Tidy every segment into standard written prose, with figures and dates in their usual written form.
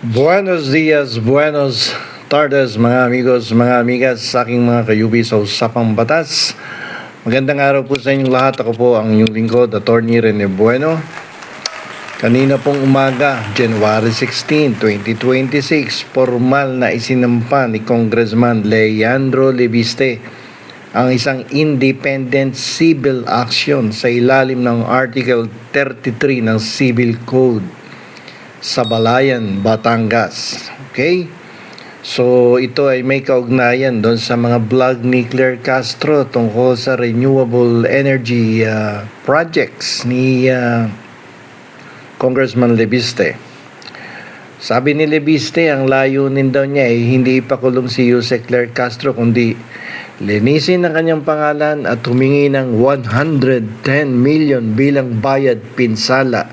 Buenos dias, buenos tardes mga amigos, mga amigas sa aking mga kayubi sa Usapang Batas. Magandang araw po sa inyong lahat. Ako po ang inyong lingkod, Attorney Rene Bueno. Kanina pong umaga, January 16, 2026, formal na isinampa ni Congressman Leandro Lebiste ang isang independent civil action sa ilalim ng Article 33 ng Civil Code sa Balayan, Batangas. Okay? So, ito ay may kaugnayan doon sa mga vlog ni Claire Castro tungkol sa renewable energy projects ni Congressman Lebiste. Sabi ni Lebiste, ang layunin daw niya ay hindi ipakulong si Jose Claire Castro, kundi linisin ang kanyang pangalan at humingi ng 110 million bilang bayad pinsala.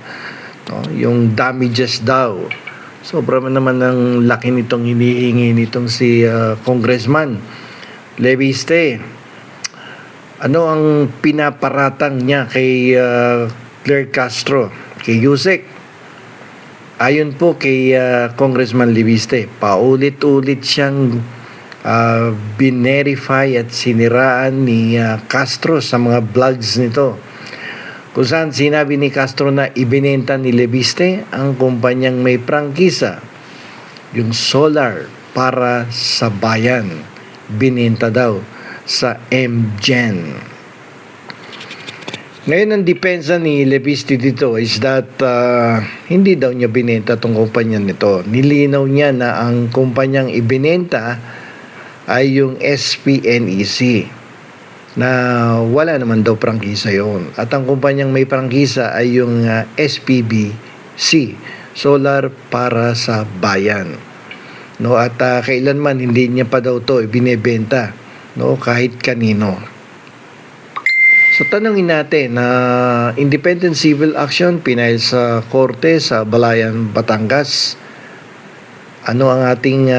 Yung damages daw. Sobra naman ang laki nitong hinihingi nitong si Congressman Lebiste. Ano ang pinaparatang niya kay Claire Castro, kay Yusek? Ayon po kay Congressman Lebiste, paulit-ulit siyang binerify at siniraan ni Castro sa mga vlogs nito, kung saan sinabi ni Castro na ibinenta ni Lebiste ang kumpanyang may prangkisa, yung solar para sa bayan. Binenta daw sa MGen. Ngayon ang depensa ni Lebiste dito is that hindi daw niya binenta tong kumpanya nito. Nilinaw niya na ang kumpanyang ibinenta ay yung SPNEC, na wala naman daw prangkisa yon. At ang kumpanyang may prangkisa ay yung SPBC, Solar para sa Bayan. No, at kailanman hindi niya pa daw to ibinebenta, no, kahit kanino. So tanungin natin na independent civil action pinail sa korte sa Balayan, Batangas. Ano ang ating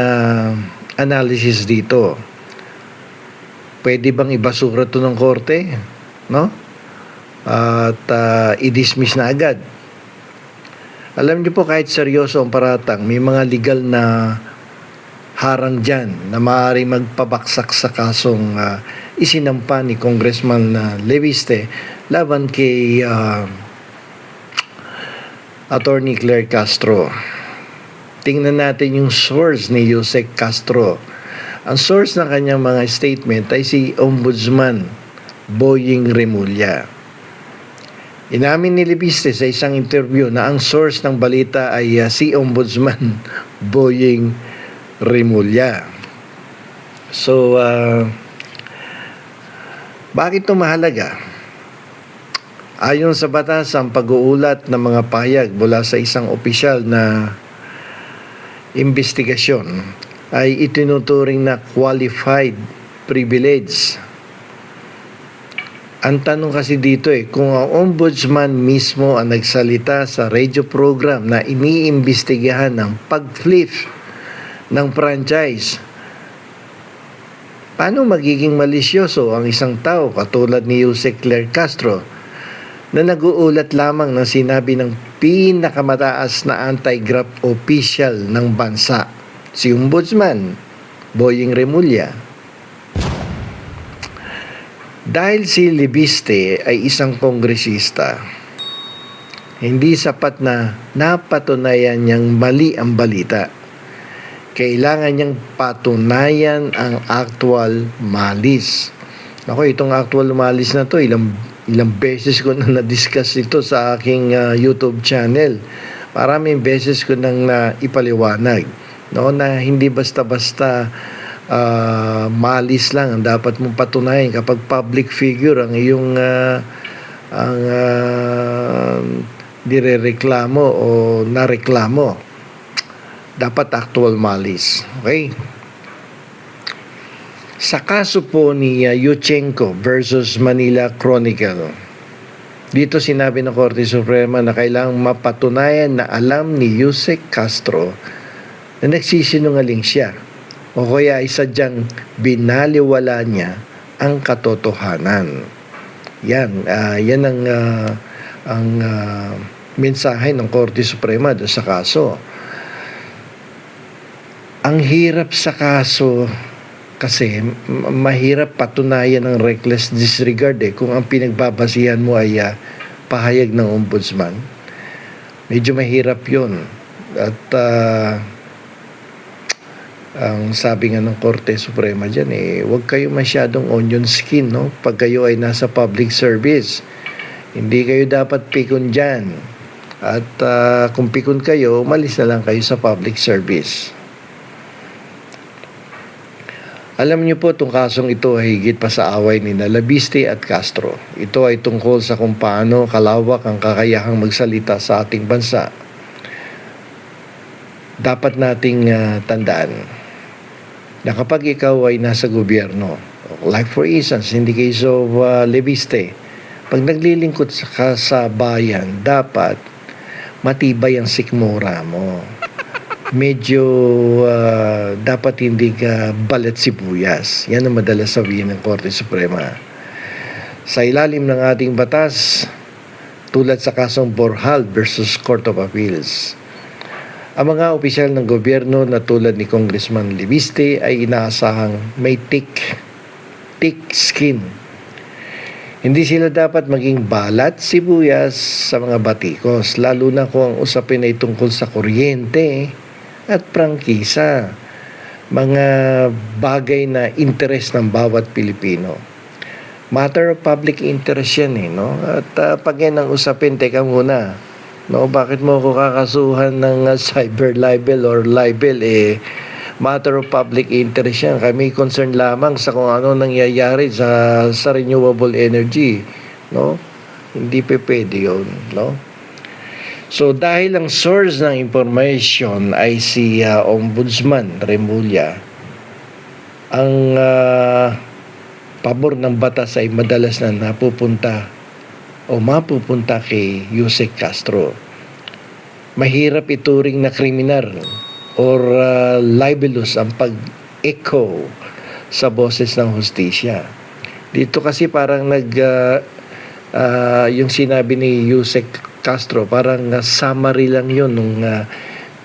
analysis dito? Pwede bang ibasura ito ng korte? No? At i-dismiss na agad. Alam niyo po, kahit seryoso ang paratang, may mga legal na harang dyan na maaari magpabaksak sa kasong isinampa ni Congressman Lebiste laban kay Attorney Claire Castro. Tingnan natin yung source ni Jose Castro. Ang source ng kanyang mga statement ay si Ombudsman Boying Remulla. Inamin ni Lebiste sa isang interview na ang source ng balita ay si Ombudsman Boying Remulla. So, bakit ito mahalaga? Ayon sa batas, ang pag-uulat ng mga pahayag mula sa isang opisyal na investigasyon ay itinuturing na qualified privilege. Ang tanong kasi dito kung ang ombudsman mismo ang nagsalita sa radio program na iniimbestigahan ng pag-flip ng franchise, paano magiging malisyoso ang isang tao katulad ni Jose Claire Castro na nag-uulat lamang ng sinabi ng pinakamataas na anti-graft official ng bansa, si Ombudsman Boying Remulla? Dahil si Lebiste ay isang kongresista, hindi sapat na napatunayan niyang mali ang balita. Kailangan niyang patunayan ang actual malis. Ako, itong actual malis na to, ilang beses ko na na-discuss ito sa aking YouTube channel. Maraming beses ko nang ipaliwanag, no, na hindi basta-basta malis lang ang dapat mong patunayan kapag public figure ang iyong direreklamo o nareklamo. Dapat actual malis. Okay? Sa kaso po ni Yuchenko versus Manila Chronicle, dito sinabi ng Korte Suprema na kailangang mapatunayan na alam ni Jose Castro na nagsisinungaling siya o kaya ay sadyang binaliwala niya ang katotohanan. Yan ang mensahe ng Korte Suprema doon sa kaso. Ang hirap sa kaso kasi mahirap patunayan ng reckless disregard kung ang pinagbabasihan mo ay pahayag ng ombudsman. Medyo mahirap yun. At ang sabi nga ng Korte Suprema dyan, huwag kayo masyadong onion skin, no? Pag kayo ay nasa public service. Hindi kayo dapat pikon dyan. At kung pikon kayo, umalis na lang kayo sa public service. Alam niyo po, itong kasong ito ay higit pa sa away ni Labiste at Castro. Ito ay tungkol sa kung paano kalawak ang kakayahang magsalita sa ating bansa. Dapat nating tandaan na kapag ikaw ay nasa gobyerno, like for instance, in the case of Labiste, pag naglilingkod ka sa bayan, dapat matibay ang sikmura mo. Medyo dapat hindi ka balat sibuyas. Yan ang madalas sabihin ng Korte Suprema. Sa ilalim ng ating batas, tulad sa kasong Borjal versus Court of Appeals, ang mga opisyal ng gobyerno na tulad ni Congressman Labiste ay inaasahang may thick skin. Hindi sila dapat maging balat sibuyas sa mga batikos, lalo na kung ang usapin ay tungkol sa kuryente at prangkisa, mga bagay na interes ng bawat Pilipino. Matter of public interest yan no? At pag yan ang usapin, teka muna, no, bakit mo ako kakasuhan ng cyber libel or libel? Matter of public interest yan. Kami concerned lamang sa kung ano nangyayari sa renewable energy, no? Hindi pwede yun, no? So dahil ang source ng information ay si Ombudsman Remulla, ang pabor ng batas ay madalas na napupunta o mapupunta kay Yusek Castro. Mahirap ituring na kriminal or libelous ang pag-echo sa boses ng hustisya. Dito kasi parang yung sinabi ni Yusek Castro, parang summary lang yun nung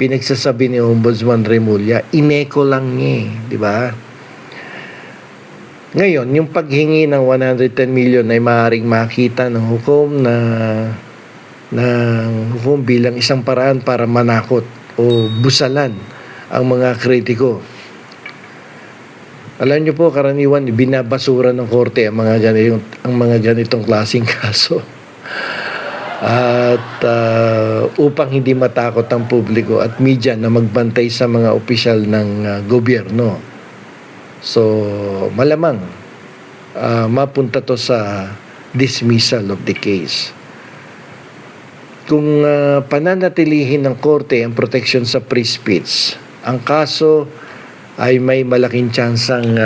pinagsasabi ni Ombudsman Remulla. Ineko lang niya, di ba? Ngayon, yung paghingi ng 110 million ay maaaring makita ng hukom hukom bilang isang paraan para manakot o busalan ang mga kritiko. Alam niyo po, karaniwan binabasura ng korte ang mga ganitong klaseng kaso. At upang hindi matakot ang publiko at media na magbantay sa mga opisyal ng gobyerno. So, malamang mapunta to sa dismissal of the case. Kung pananatilihin ng korte ang proteksyon sa free speech, ang kaso ay may malaking tsansang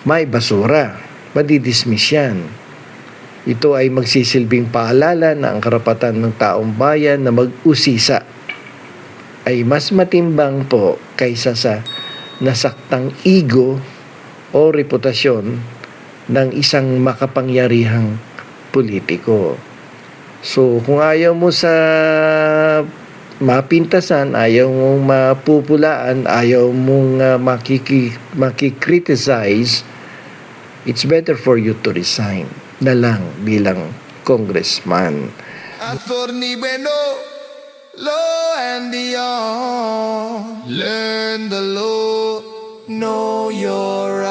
may basura. Madidismiss yan. Ito ay magsisilbing paalala na ang karapatan ng taong bayan na mag-usisa ay mas matimbang po kaysa sa nasaktang ego o reputasyon ng isang makapangyarihang politiko. So, kung ayaw mo sa mapintasan, ayaw mong mapupulaan, ayaw mong makikriticize, it's better for you to resign na lang bilang congressman. Attorney Bueno, law and beyond. Learn the law, know your